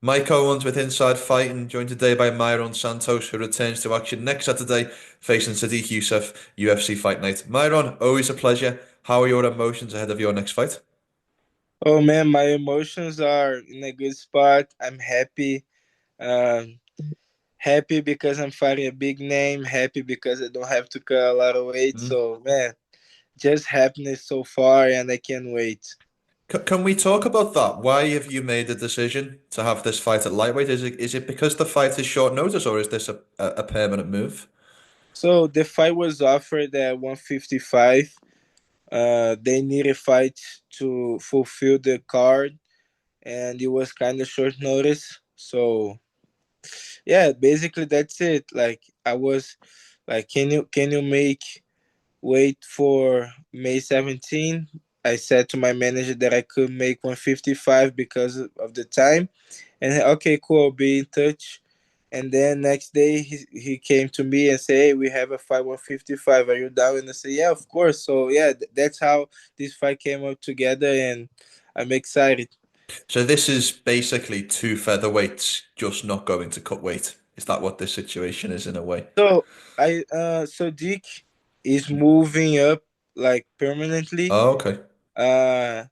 Mike Owens with Inside Fighting, joined today by Mairon Santos, who returns to action next Saturday, facing Sodiq Yusuff, UFC Fight Night. Mairon, always a pleasure. How are your emotions ahead of your next fight? Oh man, my emotions are in a good spot. I'm happy. Um, Happy because I'm fighting a big name. Happy because I don't have to cut a lot of weight. Mm. So man, just happiness so far, and I can't wait. Can we talk about that? Why have you made the decision to have this fight at lightweight? Is it because the fight is short notice, or is this a permanent move? So the fight was offered at 155. They needed fights to fulfill the card, and it was kind of short notice. So yeah, basically that's it. Like I was like, can you make wait for May 17. I said to my manager that I could make 155 because of the time. And okay, cool, I'll be in touch. And then next day he came to me and said, "Hey, we have a fight 155. Are you down?" And I said, "Yeah, of course." So yeah, that's how this fight came up together, and I'm excited. So this is basically two featherweights just not going to cut weight. Is that what this situation is in a way? So Dick is moving up like permanently. Oh, okay. Uh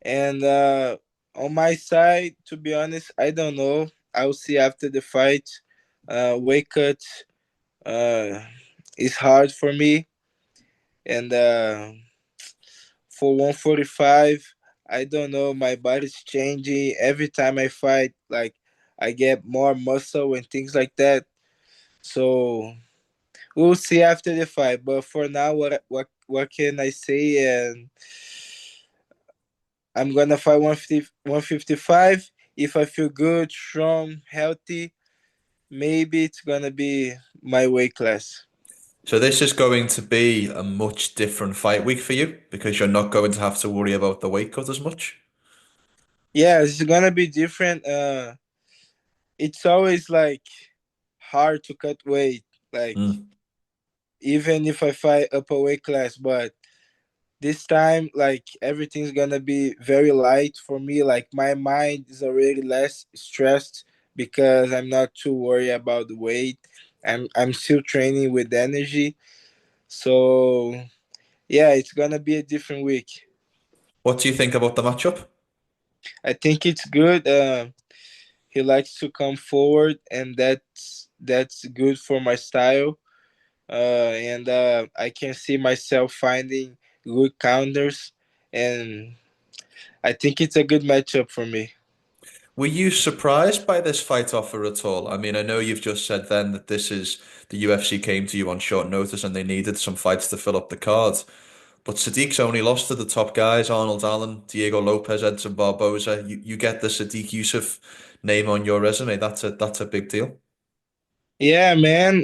And on my side, to be honest, I don't know. I'll see after the fight. Weight cut uh, is hard for me, and for 145, I don't know. My body's changing every time I fight. Like I get more muscle and things like that. So we'll see after the fight. But for now, what can I say? And I'm gonna fight 155. If I feel good, strong, healthy, maybe it's gonna be my weight class. So this is going to be a much different fight week for you because you're not going to have to worry about the weight cut as much. Yeah, it's gonna be different. It's always like hard to cut weight, like Mm. even if I fight up a weight class, but this time like everything's gonna be very light for me. Like my mind is already less stressed because I'm not too worried about the weight. I'm still training with energy. So yeah, it's gonna be a different week. What do you think about the matchup? I think it's good. He likes to come forward, and that's good for my style. And I can see myself finding good counters, and I think it's a good matchup for me. Were you surprised by this fight offer at all? I mean, I know you've just said then that this is the UFC came to you on short notice and they needed some fights to fill up the card. But Sadiq's only lost to the top guys, Arnold Allen, Diego Lopez, Edson Barboza. You get the Sadiq Yusuff name on your resume. That's a big deal. Yeah, man.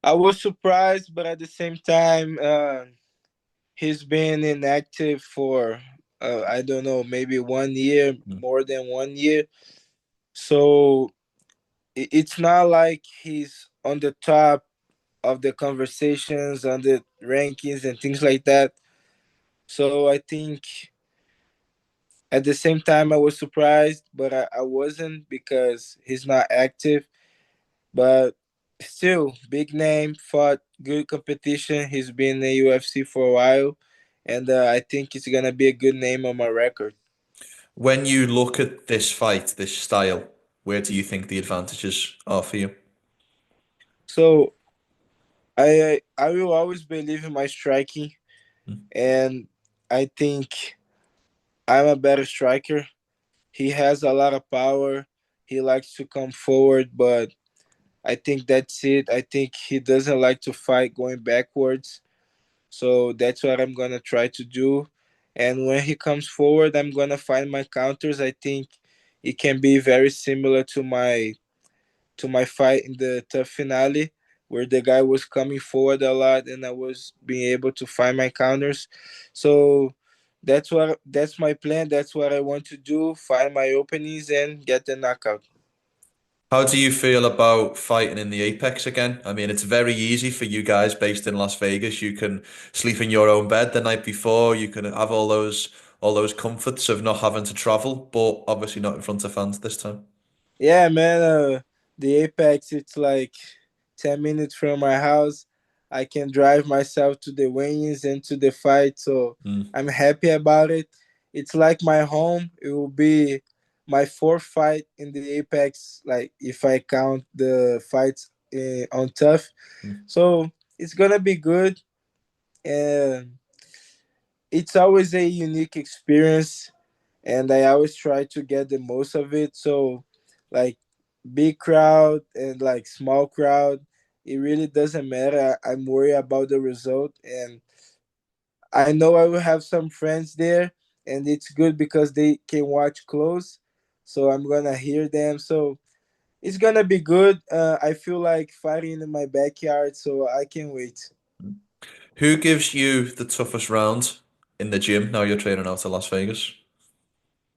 I was surprised, but at the same time, he's been inactive for I don't know, maybe 1 year, more than 1 year. So it's not like he's on the top of the conversations, on the rankings and things like that. So I think at the same time I was surprised, but I wasn't because he's not active. But still, big name, fought good competition. He's been in the UFC for a while, and I think it's gonna be a good name on my record. When you look at this fight, this style, where do you think the advantages are for you? So I will always believe in my striking, Mm. and I think I'm a better striker. He has a lot of power. He likes to come forward, but I think that's it. I think he doesn't like to fight going backwards. So that's what I'm gonna try to do. And when he comes forward, I'm gonna find my counters. I think it can be very similar to my fight in the tough finale, where the guy was coming forward a lot and I was being able to find my counters. So that's my plan. That's what I want to do. Find my openings and get the knockout. How do you feel about fighting in the Apex again? I mean, it's very easy for you guys based in Las Vegas. You can sleep in your own bed the night before. You can have all those all those comforts of not having to travel, but obviously not in front of fans this time. Yeah, man. The Apex, it's like 10 minutes from my house. I can drive myself to the weigh-ins and to the fight, so Mm, I'm happy about it. It's like my home. It will be my fourth fight in the Apex, like if I count the fights on Tough. mm. So it's gonna be good, and it's always a unique experience, and I always try to get the most of it. So, like big crowd and like small crowd, it really doesn't matter. I'm worried about the result, and I know I will have some friends there, and it's good because they can watch close. So I'm gonna hear them. So it's gonna be good. I feel like fighting in my backyard, so I can't wait. Who gives you the toughest round in the gym now you're training out to Las Vegas?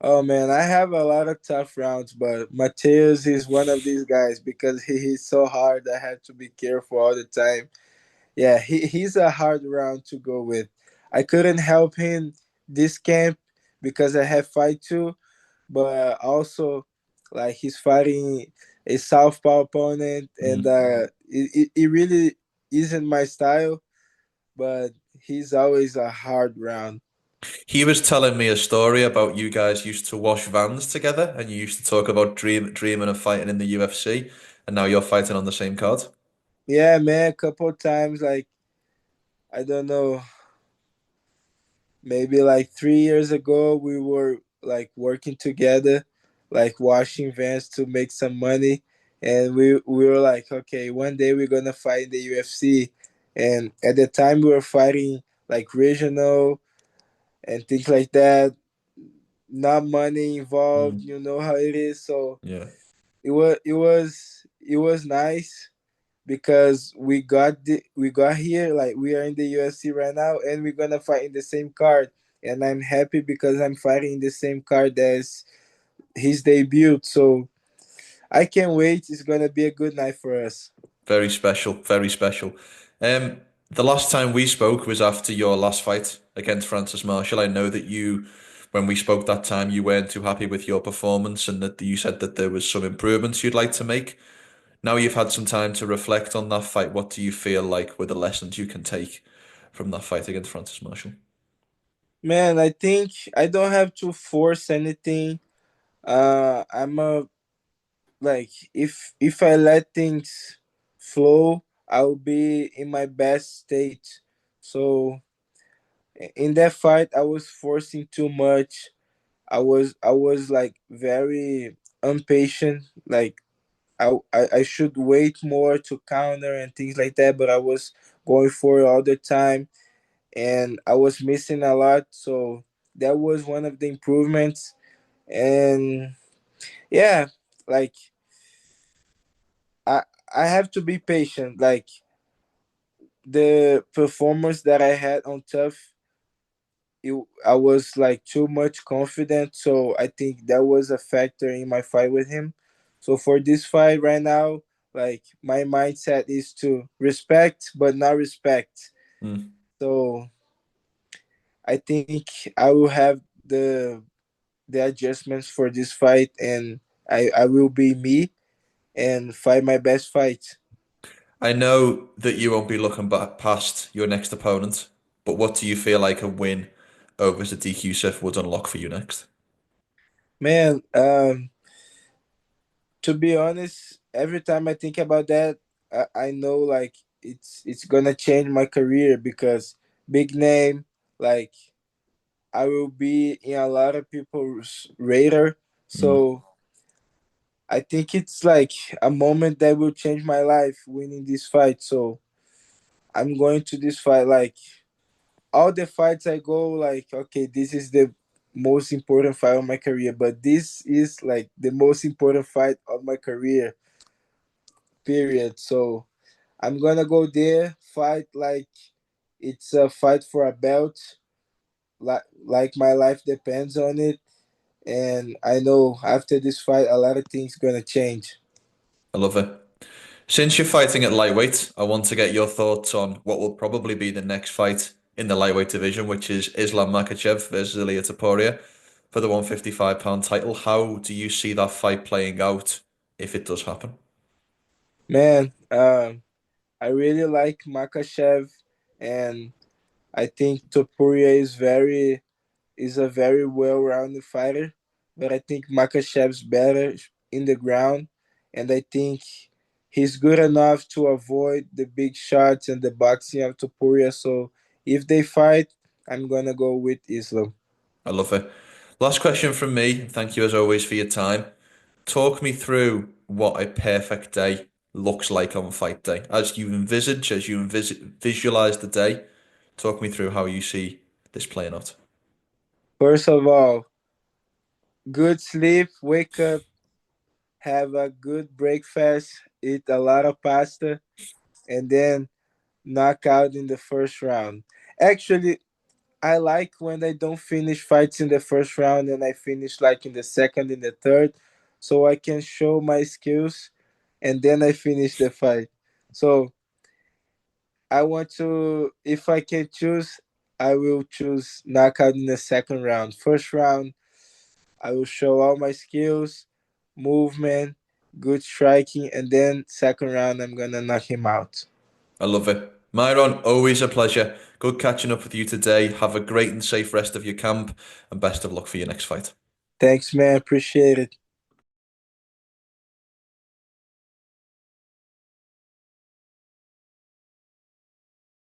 Oh man, I have a lot of tough rounds, but Mateus is one of these guys because he's so hard. I have to be careful all the time. Yeah, he's a hard round to go with. I couldn't help him this camp because I have fight too, but also like he's fighting a southpaw opponent, and Mm. it really isn't my style. But he's always a hard round. He was telling me a story about you guys used to wash vans together and you used to talk about dreaming of fighting in the UFC, and now you're fighting on the same card. Yeah, man, a couple times like I don't know, maybe like 3 years ago we were like working together, like washing vans to make some money, and we were like, okay, one day we're gonna fight in the UFC, and at the time we were fighting like regional and things like that, not money involved. Mm. You know how it is. So Yeah. it was nice because we got here, like we are in the UFC right now, and we're gonna fight in the same card, and I'm happy because I'm fighting in the same card as his debut. So I can't wait. It's gonna be a good night for us. Very special, very special. Um, the last time we spoke was after your last fight against Francis Marshall. I know that when we spoke that time, you weren't too happy with your performance and that you said that there was some improvements you'd like to make. Now you've had some time to reflect on that fight. What do you feel like were the lessons you can take from that fight against Francis Marshall? Man, I think I don't have to force anything. I'm a like if I let things flow, I'll be in my best state. So in that fight, I was forcing too much. I was like very impatient. Like I should wait more to counter and things like that, but I was going for it all the time, and I was missing a lot. So that was one of the improvements. And yeah, like I I have to be patient. Like the performance that I had on Tough, I was like too much confident, so I think that was a factor in my fight with him. So for this fight right now, like my mindset is to respect but not respect. Mm. So I think I will have the adjustments for this fight, and I will be me and fight my best fight. I know that you won't be looking back past your next opponent, but what do you feel like a win over Sodiq Yusuff would unlock for you next? Man, to be honest, every time I think about that, I know like it's gonna change my career because big name, like I will be in a lot of people's radar. Mm. So I think it's like a moment that will change my life winning this fight. So I'm going to this fight like all the fights I go like, okay, this is the most important fight of my career, but this is like the most important fight of my career, period. So I'm gonna go there, fight like it's a fight for a belt, like my life depends on it. And I know after this fight, a lot of things gonna change. I love it. Since you're fighting at lightweight, I want to get your thoughts on what will probably be the next fight in the lightweight division, which is Islam Makhachev versus Ilia Topuria for the 155-pound title. How do you see that fight playing out if it does happen? Man, I really like Makachev, and I think Topuria is a very well-rounded fighter, but I think Makachev's better in the ground, and I think he's good enough to avoid the big shots and the boxing of Topuria. So if they fight, I'm gonna go with Islam. I love it. Last question from me. Thank you as always for your time. Talk me through what a perfect day looks like on fight day. As you visualize the day, talk me through how you see this playing out. First of all, good sleep, wake up, have a good breakfast, eat a lot of pasta, and then knock out in the first round. Actually, I like when I don't finish fights in the first round and I finish like in the second, in the third, so I can show my skills and then I finish the fight. So I want to, if I can choose, I will choose knockout in the second round. First round, I will show all my skills, movement, good striking, and then second round, I'm gonna knock him out. I love it. Myron, always a pleasure. Good catching up with you today. Have a great and safe rest of your camp, and best of luck for your next fight. Thanks, man. Appreciate it.